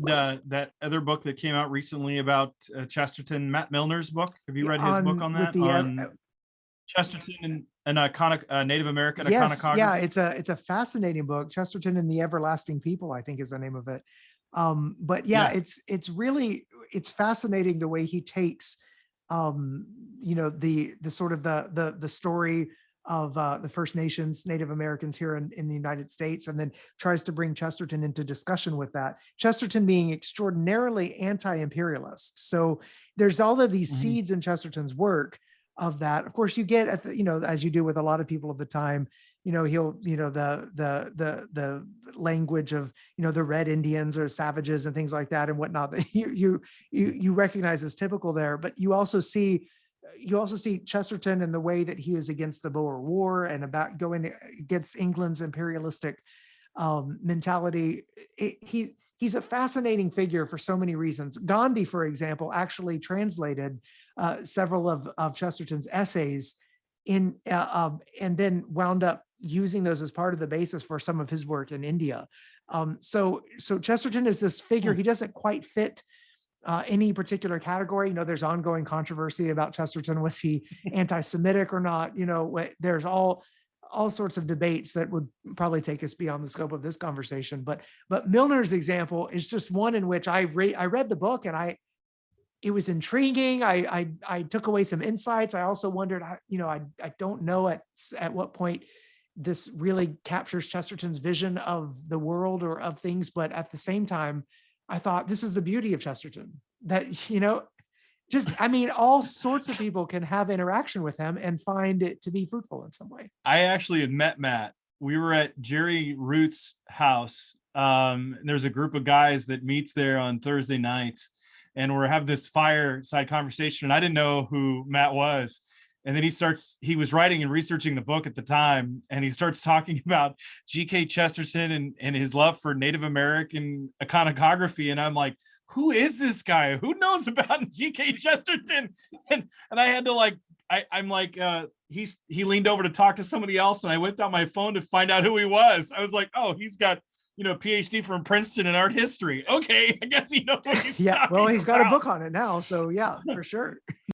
read that other book that came out recently about Chesterton, Matt Milner's book. Have you read his book on on with that? the On Chesterton and Native American yes, yeah, iconography? it's a fascinating book. Chesterton and the Everlasting People, I think, is the name of it. But yeah, Yeah. it's really it's fascinating the way he takes the sort of the story of the First Nations, Native Americans here in the United States, and then tries to bring Chesterton into discussion with that. Chesterton being extraordinarily anti-imperialist. So there's all of these Mhm. seeds in Chesterton's work of that. Of course, you get at the, as you do with a lot of people of the time, he'll, the language of, the red Indians or savages and things like that and whatnot that you recognize as typical there. But you also see Chesterton and the way that he is against the Boer War and about going against England's imperialistic mentality. He's a fascinating figure for so many reasons. Gandhi, for example, actually translated several of Chesterton's essays and then wound up using those as part of the basis for some of his work in India. So Chesterton is this figure. Hmm. He doesn't quite fit any particular category. There's ongoing controversy about Chesterton. Was he anti-Semitic or not? There's all sorts of debates that would probably take us beyond the scope of this conversation. But Milner's example is just one in which I read the book and it was intriguing. I took away some insights. I also wondered, I don't know at what point this really captures Chesterton's vision of the world or of things, but at the same time, I thought this is the beauty of Chesterton, that, all sorts of people can have interaction with him and find it to be fruitful in some way. I actually had met Matt. We were at Jerry Root's house. There's a group of guys that meets there on Thursday nights, and we're having this fireside conversation. And I didn't know who Matt was. And then he was writing and researching the book at the time, and he starts talking about G.K. Chesterton and his love for Native American iconography. And I'm like, who is this guy? Who knows about G.K. Chesterton? And I had to I'm like, he leaned over to talk to somebody else, and I whipped out my phone to find out who he was. I was like, oh, he's got a PhD from Princeton in art history. Okay, I guess he knows what he's Yeah, well, talking he's got a about. book on it now, so yeah, for sure.